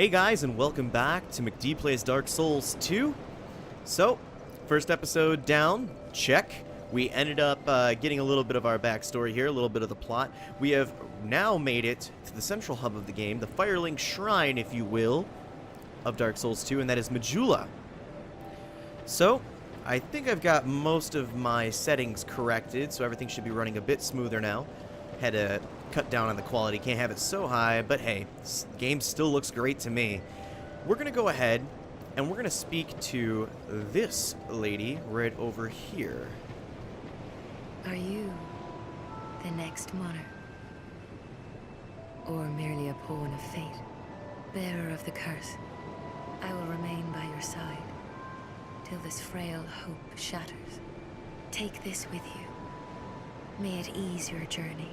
Hey guys, and welcome back to McD Plays Dark Souls 2. So, first episode down, check. We ended up getting a little bit of our backstory here, a little bit of the plot. We have now made it to the central hub of the game, the Firelink Shrine, if you will, of Dark Souls 2, and that is Majulah. So, I think I've got most of my settings corrected, so everything should be running a bit smoother now. Had to cut down on the quality, can't have it so high, but hey, this game still looks great to me. We're gonna go ahead and we're gonna speak to this lady right over here. Are you the next monarch? Or merely a pawn of fate? Bearer of the curse, I will remain by your side till this frail hope shatters. Take this with you. May it ease your journey.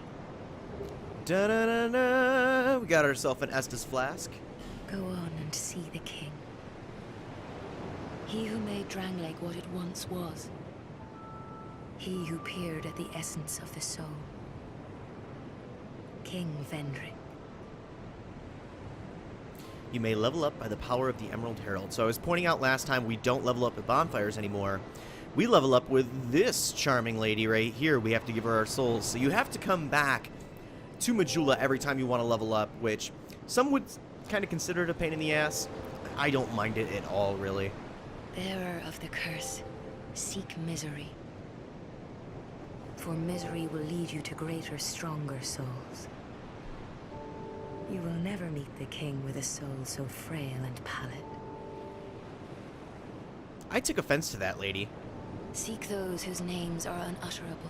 Da-da-da-da! We got ourselves an Estus Flask. Go on and see the king. He who made Drangleic what it once was. He who peered at the essence of the soul. King Vendrick. You may level up by the power of the Emerald Herald. So I was pointing out last time we don't level up at bonfires anymore. We level up with this charming lady right here. We have to give her our souls. So you have to come back to Majulah every time you want to level up, which some would kind of consider it a pain in the ass. I don't mind it at all, really. Bearer of the curse, seek misery. For misery will lead you to greater, stronger souls. You will never meet the king with a soul so frail and pallid. I took offense to that, lady. Seek those whose names are unutterable.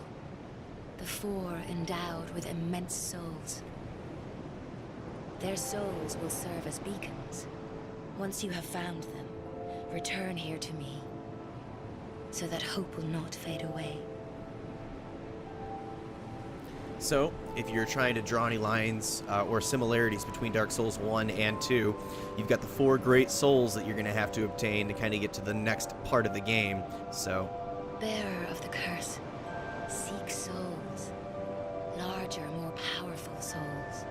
The four endowed with immense souls. Their souls will serve as beacons. Once you have found them, return here to me, so that hope will not fade away. So, if you're trying to draw any lines or similarities between Dark Souls 1 and 2, you've got the four great souls that you're going to have to obtain to kind of get to the next part of the game, so... Bearer of the curse, seek souls. Larger, more powerful souls.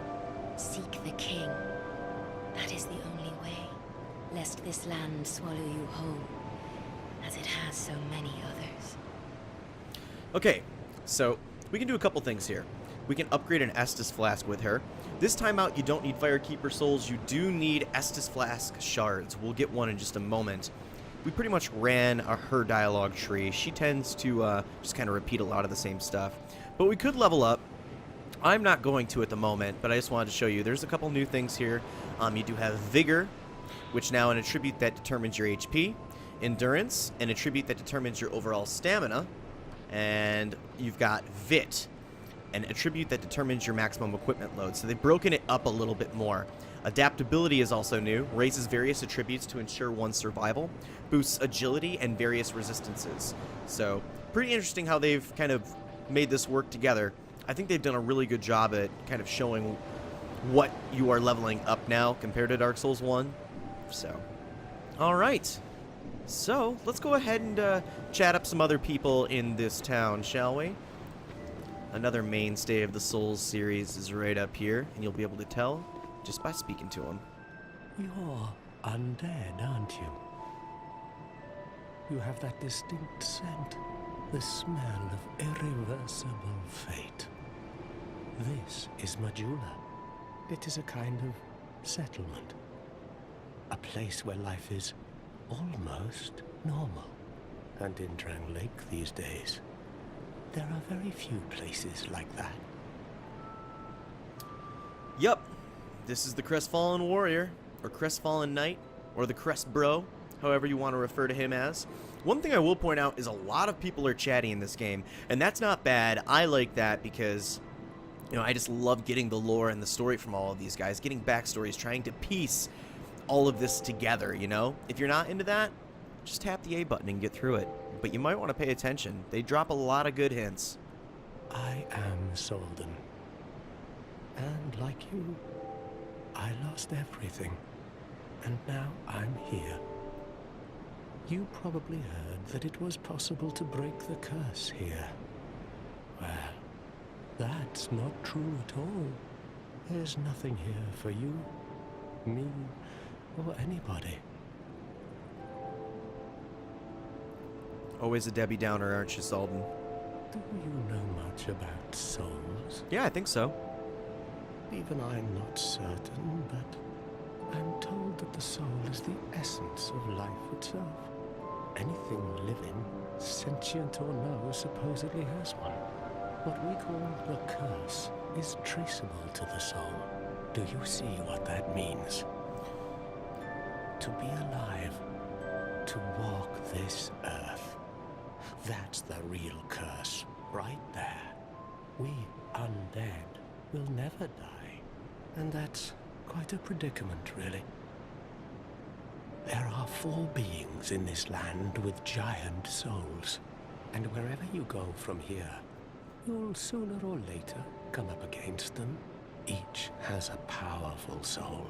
Seek the king. That is the only way, lest this land swallow you whole, as it has so many others. Okay, so we can do a couple things here. We can upgrade an Estus Flask with her. This time out, you don't need Firekeeper souls. You do need Estus Flask shards. We'll get one in just a moment. We pretty much ran her dialogue tree. She tends to just kind of repeat a lot of the same stuff. But we could level up. I'm not going to at the moment, but I just wanted to show you. There's a couple new things here. You do have Vigor, which now an attribute that determines your HP. Endurance, an attribute that determines your overall stamina. And you've got Vit, an attribute that determines your maximum equipment load. So they've broken it up a little bit more. Adaptability is also new, raises various attributes to ensure one's survival, boosts agility and various resistances. So pretty interesting how they've kind of made this work together. I think they've done a really good job at kind of showing what you are leveling up now compared to Dark Souls 1. So, alright. So, let's go ahead and chat up some other people in this town, shall we? Another mainstay of the Souls series is right up here, and you'll be able to tell just by speaking to him. You're undead, aren't you? You have that distinct scent, the smell of irreversible fate. This is Majulah. It is a kind of settlement. A place where life is almost normal. And in Drangleic these days, there are very few places like that. Yup. This is the Crestfallen Warrior, or Crestfallen Night, or the Crest Bro, however you want to refer to him as. One thing I will point out is a lot of people are chatty in this game, and that's not bad. I like that because, you know, I just love getting the lore and the story from all of these guys, getting backstories, trying to piece all of this together, you know? If you're not into that, just tap the A button and get through it. But you might want to pay attention. They drop a lot of good hints. I am Soldan. And like you, I lost everything, and now I'm here. You probably heard that it was possible to break the curse here. Well, that's not true at all. There's nothing here for you, me, or anybody. Always a Debbie Downer, aren't you, Salden? Do you know much about souls? Yeah, I think so. Even I'm not certain, but I'm told that the soul is the essence of life itself. Anything living, sentient or no, supposedly has one. What we call a curse is traceable to the soul. Do you see what that means? To be alive, to walk this earth. That's the real curse, right there. We undead will never die. And that's quite a predicament, really. There are 4 beings in this land with giant souls. And wherever you go from here, you'll sooner or later come up against them. Each has a powerful soul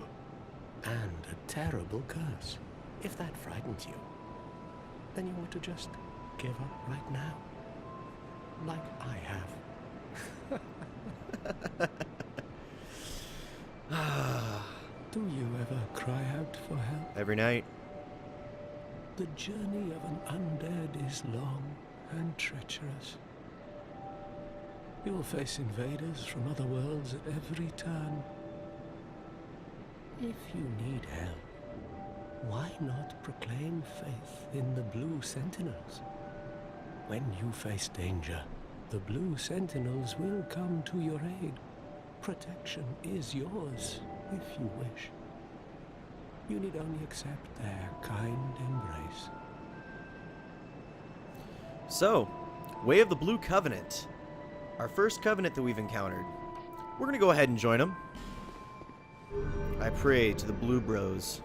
and a terrible curse. If that frightens you, then you ought to just give up right now. Like I have. Do you ever cry out for help? Every night. The journey of an undead is long and treacherous. You will face invaders from other worlds at every turn. If you need help, why not proclaim faith in the Blue Sentinels? When you face danger, the Blue Sentinels will come to your aid. Protection is yours, if you wish. You need only accept their kind embrace. So, Way of the Blue Covenant. Our first covenant that we've encountered. We're going to go ahead and join them. I pray to the Blue Bros.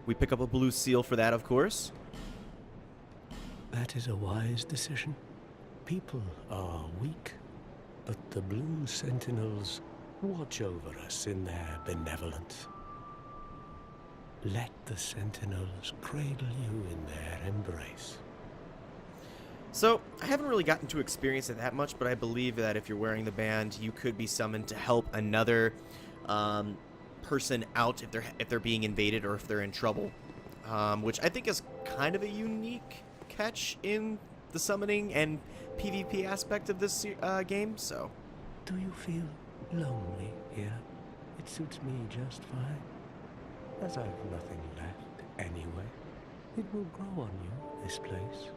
We pick up a blue seal for that, of course. That is a wise decision. People are weak, but the Blue Sentinels watch over us in their benevolence. Let the Sentinels cradle you in their embrace. So, I haven't really gotten to experience it that much, but I believe that if you're wearing the band, you could be summoned to help another person out if they're being invaded or if they're in trouble, which I think is kind of a unique catch in the summoning and PvP aspect of this game. So, do you feel lonely here? It suits me just fine, as I've nothing left anyway. It will grow on you, this place.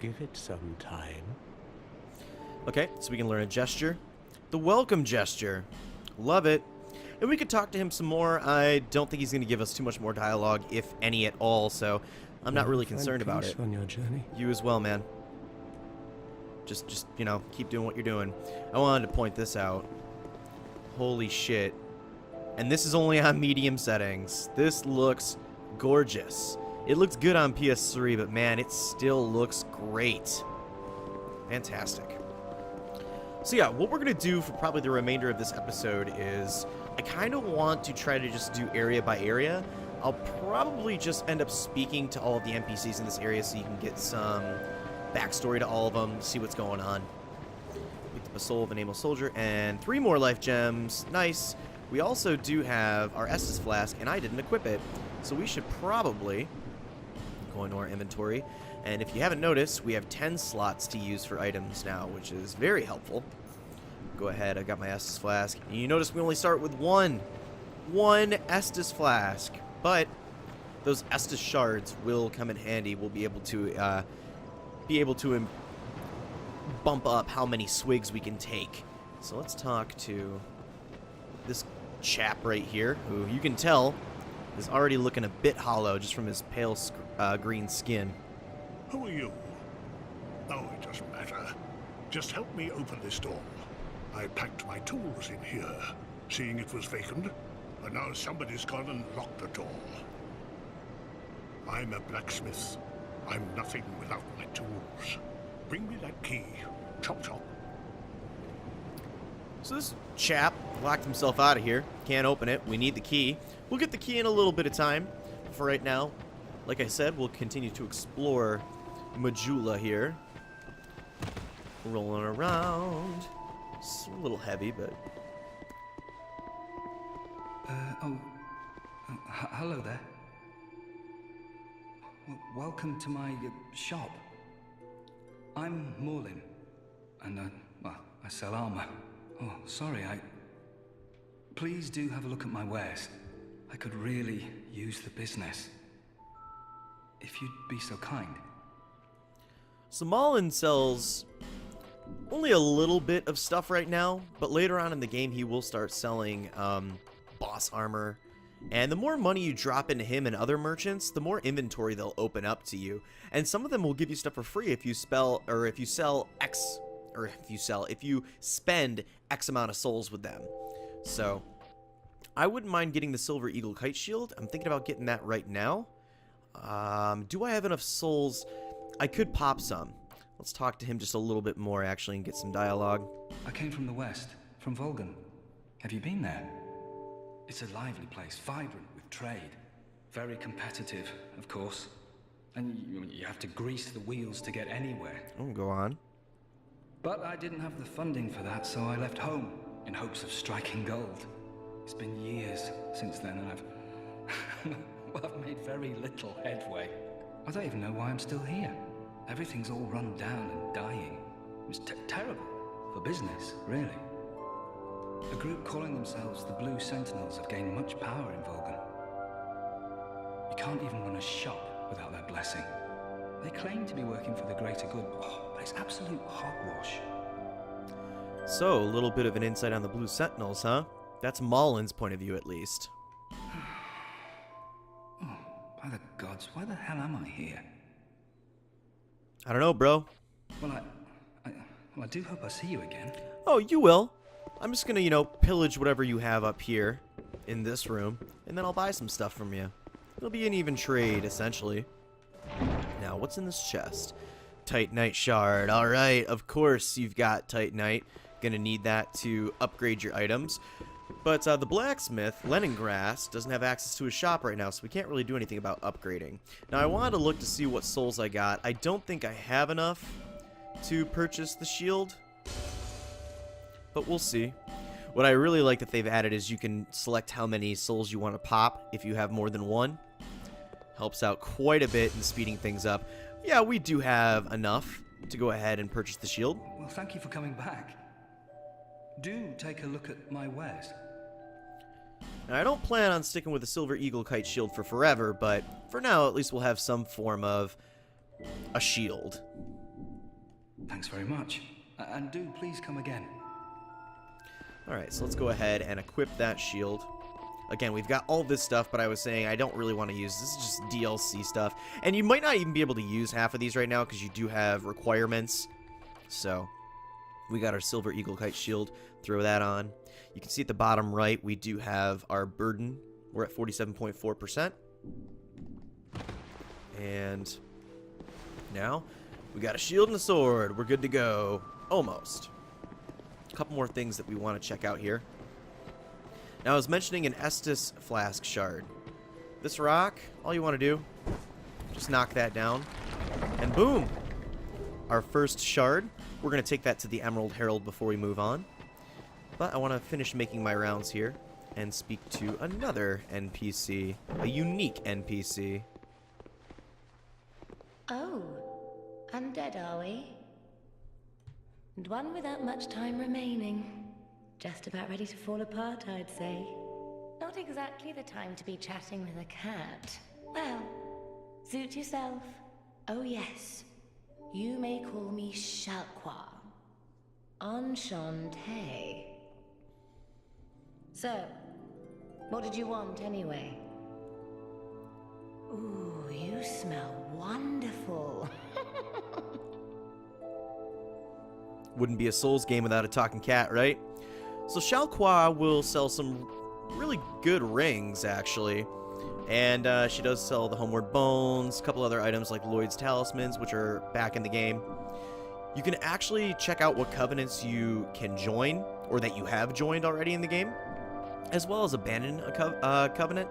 Give it some time. Okay, so we can learn a gesture. The welcome gesture. Love it. And we could talk to him some more. I don't think he's going to give us too much more dialogue, if any at all, so I'm not really concerned about it. On your journey. You as well, man. Just you know, keep doing what you're doing. I wanted to point this out. Holy shit. And this is only on medium settings. This looks gorgeous. It looks good on PS3, but man, it still looks great. Fantastic. So yeah, what we're going to do for probably the remainder of this episode is I kind of want to try to just do area by area. I'll probably just end up speaking to all of the NPCs in this area so you can get some backstory to all of them, see what's going on. Picked up a soul of a nameless soldier and 3 more life gems. Nice. We also do have our Estus Flask, and I didn't equip it. So we should probably go into our inventory, and if you haven't noticed, we have 10 slots to use for items now, which is very helpful. Go ahead, I got my Estus Flask, and you notice we only start with one Estus Flask, but those Estus shards will come in handy. We'll be able to bump up how many swigs we can take. So let's talk to this chap right here, who you can tell is already looking a bit hollow just from his pale green skin. Who are you? Oh, it doesn't matter. Just help me open this door. I packed my tools in here, seeing it was vacant, but now somebody's gone and locked the door. I'm a blacksmith. I'm nothing without my tools. Bring me that key. Chop chop. So this chap locked himself out of here. Can't open it. We need the key. We'll get the key in a little bit of time. But for right now, like I said, we'll continue to explore Majulah here. Rolling around. It's a little heavy, but Hello there. Welcome to my shop. I'm Morlin, and well, I sell armor. Oh, sorry, Please do have a look at my wares. I could really use the business. If you'd be so kind. So Malin sells only a little bit of stuff right now, but later on in the game he will start selling boss armor. And the more money you drop into him and other merchants, the more inventory they'll open up to you. And some of them will give you stuff for free if you spend X amount of souls with them. So I wouldn't mind getting the Silver Eagle Kite Shield. I'm thinking about getting that right now. Do I have enough souls? I could pop some. Let's talk to him just a little bit more actually and get some dialogue. I came from the west, from Volgan. Have you been there? It's a lively place, vibrant with trade. Very competitive, of course. And you have to grease the wheels to get anywhere. Oh, go on. But I didn't have the funding for that, so I left home in hopes of striking gold. It's been years since then, and I've made very little headway. I don't even know why I'm still here. Everything's all run down and dying. It's terrible for business, really. A group calling themselves the Blue Sentinels have gained much power in Volgan. You can't even run a shop without their blessing. They claim to be working for the greater good, but it's absolute hogwash. So, a little bit of an insight on the Blue Sentinels, huh? That's Malin's point of view, at least. Oh, by the gods, why the hell am I here? I don't know, bro. Well, I do hope I see you again. Oh, you will. I'm just gonna, pillage whatever you have up here in this room, and then I'll buy some stuff from you. It'll be an even trade, essentially. Now, what's in this chest? Titanite shard. Alright, of course you've got Titanite. Gonna need that to upgrade your items. But the blacksmith, Leningrass, doesn't have access to his shop right now, so we can't really do anything about upgrading. Now, I wanted to look to see what souls I got. I don't think I have enough to purchase the shield, but we'll see. What I really like that they've added is you can select how many souls you want to pop if you have more than one. Helps out quite a bit in speeding things up. Yeah, we do have enough to go ahead and purchase the shield. Well, thank you for coming back. Do take a look at my wares. Now, I don't plan on sticking with the Silver Eagle Kite Shield for forever, but for now, at least we'll have some form of a shield. Thanks very much. And do please come again. Alright, so let's go ahead and equip that shield. Again, we've got all this stuff, but I was saying I don't really want to use this. Is just DLC stuff. And you might not even be able to use half of these right now because you do have requirements. So, we got our Silver Eagle Kite Shield. Throw that on. You can see at the bottom right, we do have our burden. We're at 47.4%. And now, we got a shield and a sword. We're good to go. Almost. A couple more things that we want to check out here. Now, I was mentioning an Estus Flask shard. This rock, all you want to do, just knock that down, and boom! Our first shard. We're going to take that to the Emerald Herald before we move on. But I want to finish making my rounds here and speak to another NPC, a unique NPC. Oh, undead are we? And one without much time remaining. Just about ready to fall apart, I'd say. Not exactly the time to be chatting with a cat. Well, suit yourself. Oh yes, you may call me Shalqua. Enchanté. So, what did you want anyway? Ooh, you smell wonderful. Wouldn't be a Souls game without a talking cat, right? So Shalqua will sell some really good rings, actually. And she does sell the Homeward Bones, a couple other items like Lloyd's Talismans, which are back in the game. You can actually check out what covenants you can join, or that you have joined already in the game, as well as abandon a covenant.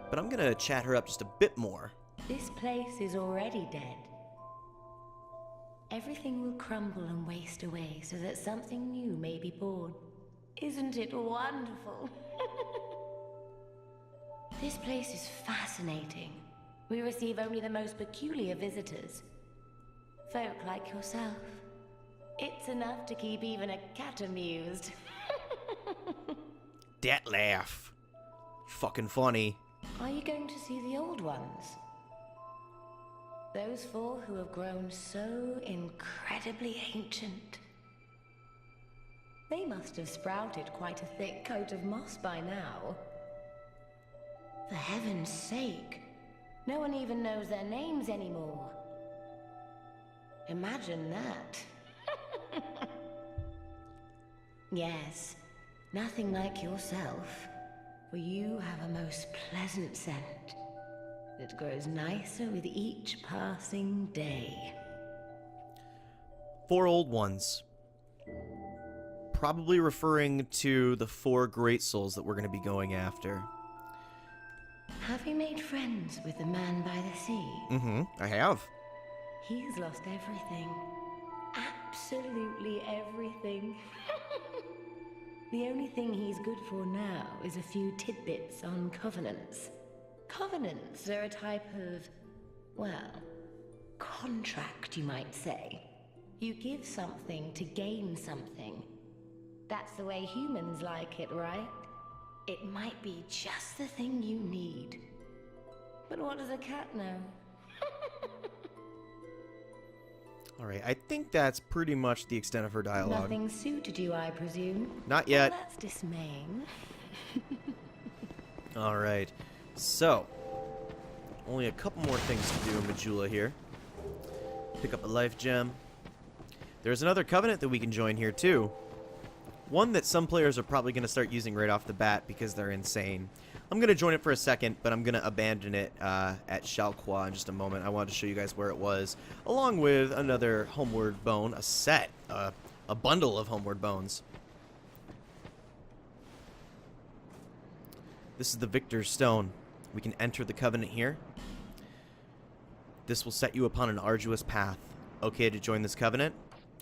But I'm going to chat her up just a bit more. This place is already dead. Everything will crumble and waste away so that something new may be born. Isn't it wonderful? This place is fascinating. We receive only the most peculiar visitors. Folk like yourself. It's enough to keep even a cat amused. That laugh. Fucking funny. Are you going to see the old ones? Those four who have grown so incredibly ancient. They must have sprouted quite a thick coat of moss by now. For heaven's sake, no one even knows their names anymore. Imagine that. Yes, nothing like yourself, for you have a most pleasant scent that grows nicer with each passing day. 4 old ones. Probably referring to the 4 great souls that we're going to be going after. Have you made friends with the man by the sea? Mm-hmm, I have. He's lost everything. Absolutely everything. The only thing he's good for now is a few tidbits on covenants. Covenants are a type of, well, contract, you might say. You give something to gain something. That's the way humans like it, right? It might be just the thing you need. But what does a cat know? Alright, I think that's pretty much the extent of her dialogue. Nothing suited you, I presume? Not yet. Well, that's dismaying. Alright, so only a couple more things to do in Majulah here. Pick up a life gem. There's another covenant that we can join here too. One that some players are probably going to start using right off the bat because they're insane. I'm going to join it for a second, but I'm going to abandon it at Shalqua in just a moment. I wanted to show you guys where it was, along with another Homeward Bone, a set, a bundle of Homeward Bones. This is the Victor's Stone. We can enter the Covenant here. This will set you upon an arduous path. Okay to join this Covenant?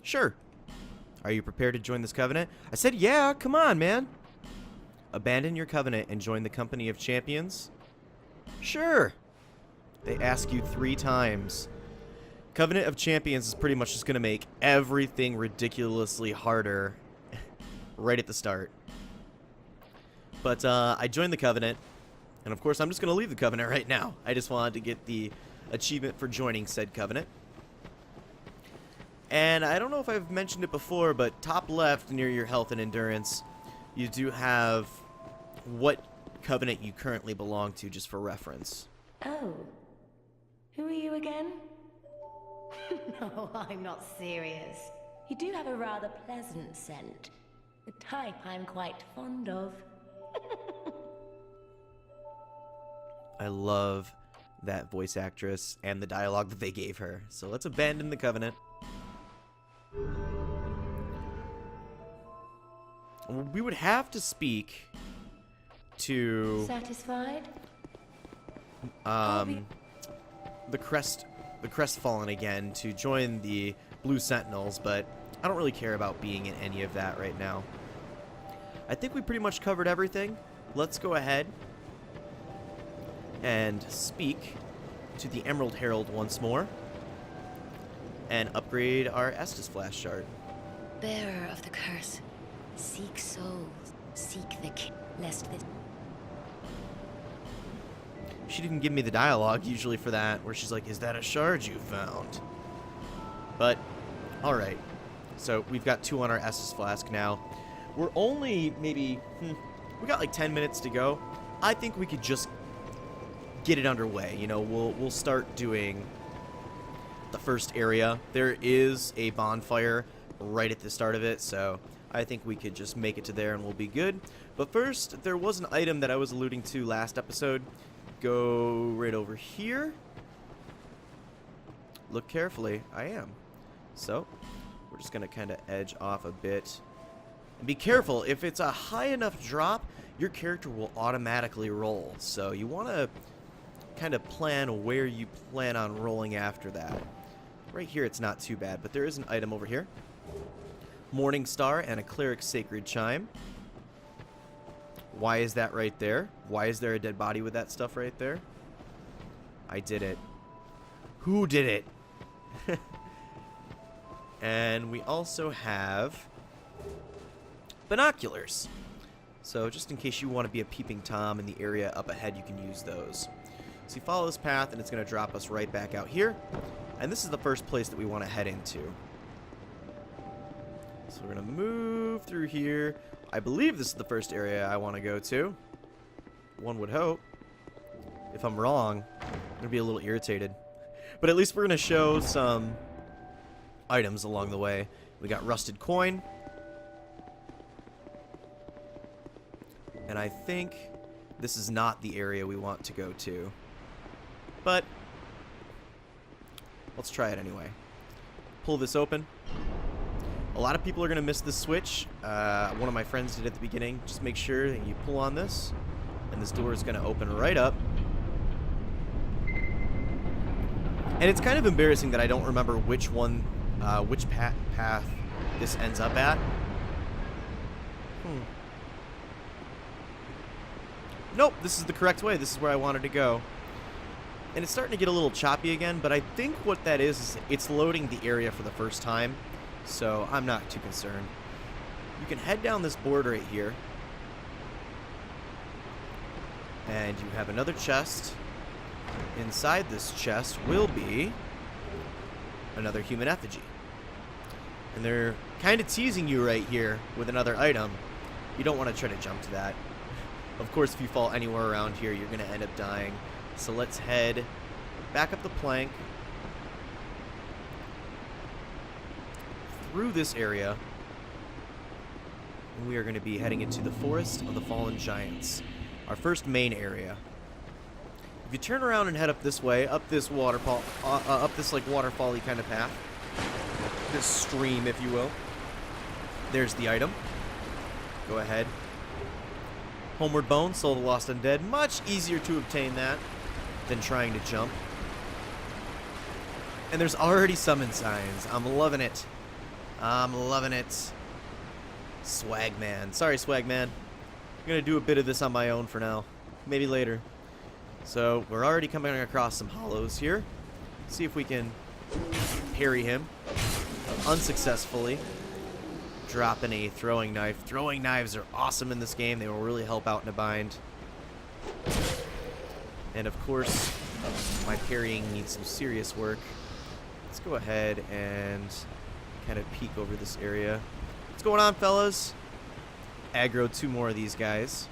Sure. Are you prepared to join this Covenant? I said, yeah, come on, man. Abandon your Covenant and join the company of champions? Sure. They ask you 3 times. Covenant of Champions is pretty much just going to make everything ridiculously harder right at the start. But I joined the Covenant, and of course I'm just going to leave the Covenant right now. I just wanted to get the achievement for joining said Covenant. And I don't know if I've mentioned it before, but top left near your health and endurance, you do have what covenant you currently belong to, just for reference. Oh. Who are you again? No, I'm not serious. You do have a rather pleasant scent. The type I'm quite fond of. I love that voice actress and the dialogue that they gave her. So let's abandon the Covenant. We would have to speak to Satisfied? the Crestfallen again to join the Blue Sentinels, but I don't really care about being in any of that right now. I think we pretty much covered everything. Let's go ahead and speak to the Emerald Herald once more and upgrade our Estus Flask shard. Bearer of the curse, seek souls, seek the king, lest this... She didn't give me the dialogue usually for that, where she's like, is that a shard you found? But, alright. So, we've got 2 on our Estus Flask now. We're only maybe, we got like 10 minutes to go. I think we could just get it underway. You know, we'll start doing the first area. There is a bonfire right at the start of it, so I think we could just make it to there and we'll be good. But first, there was an item that I was alluding to last episode. Go right over here. Look carefully. I am. So, we're just going to kind of edge off a bit. And be careful. If it's a high enough drop, your character will automatically roll. So, you want to kind of plan where you plan on rolling after that. Right here, it's not too bad, but there is an item over here. Morning Star and a Cleric's Sacred Chime. Why is that right there? Why is there a dead body with that stuff right there? I did it. Who did it? And we also have binoculars. So just in case you want to be a peeping Tom in the area up ahead, you can use those. So you follow this path and it's going to drop us right back out here. And this is the first place that we want to head into. So we're going to move through here. I believe this is the first area I want to go to. One would hope. If I'm wrong, I'm going to be a little irritated. But at least we're going to show some items along the way. We got rusted coin. And I think this is not the area we want to go to. But let's try it anyway. Pull this open. A lot of people are going to miss this switch. One of my friends did at the beginning. Just make sure that you pull on this, and this door is going to open right up. And it's kind of embarrassing that I don't remember which one, which path this ends up at. Nope, this is the correct way. This is where I wanted to go. And it's starting to get a little choppy again, but I think what that is it's loading the area for the first time. So I'm not too concerned. You can head down this board right here. And you have another chest. Inside this chest will be another human effigy. And they're kind of teasing you right here with another item. You don't want to try to jump to that. Of course, if you fall anywhere around here, you're going to end up dying. So let's head back up the plank. Through this area. And we are going to be heading into the Forest of the Fallen Giants. Our first main area. If you turn around and head up this way, up this waterfall, up this like waterfall-y kind of path, this stream, if you will, there's the item. Go ahead. Homeward Bone, Soul of the Lost Undead. Much easier to obtain that than trying to jump. And there's already summon signs. I'm loving it. I'm loving it. Swagman. Sorry, Swagman. I'm going to do a bit of this on my own for now. Maybe later. So, we're already coming across some hollows here. See if we can parry him. Unsuccessfully. Dropping a throwing knife. Throwing knives are awesome in this game. They will really help out in a bind. And of course, my parrying needs some serious work. Let's go ahead and kind of peek over this area. What's going on, fellas? Aggro two more of these guys.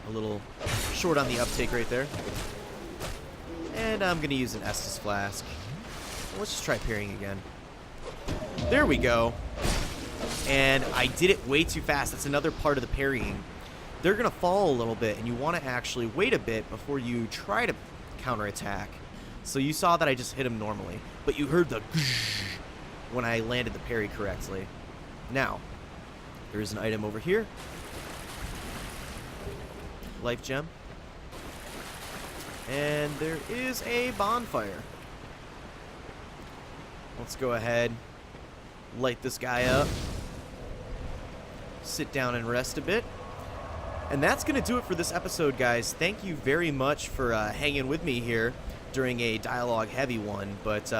A little short on the uptake right there. And I'm going to use an Estus Flask. Let's just try parrying again. There we go. And I did it way too fast. That's another part of the parrying. They're going to fall a little bit, and you want to actually wait a bit before you try to counterattack. So you saw that I just hit him normally, but you heard the when I landed the parry correctly. Now, there is an item over here. Life gem. And there is a bonfire. Let's go ahead, light this guy up, sit down and rest a bit. And that's going to do it for this episode, guys. Thank you very much for hanging with me here during a dialogue-heavy one, but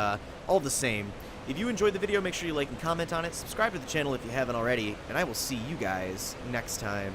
all the same, if you enjoyed the video, make sure you like and comment on it, subscribe to the channel if you haven't already, and I will see you guys next time.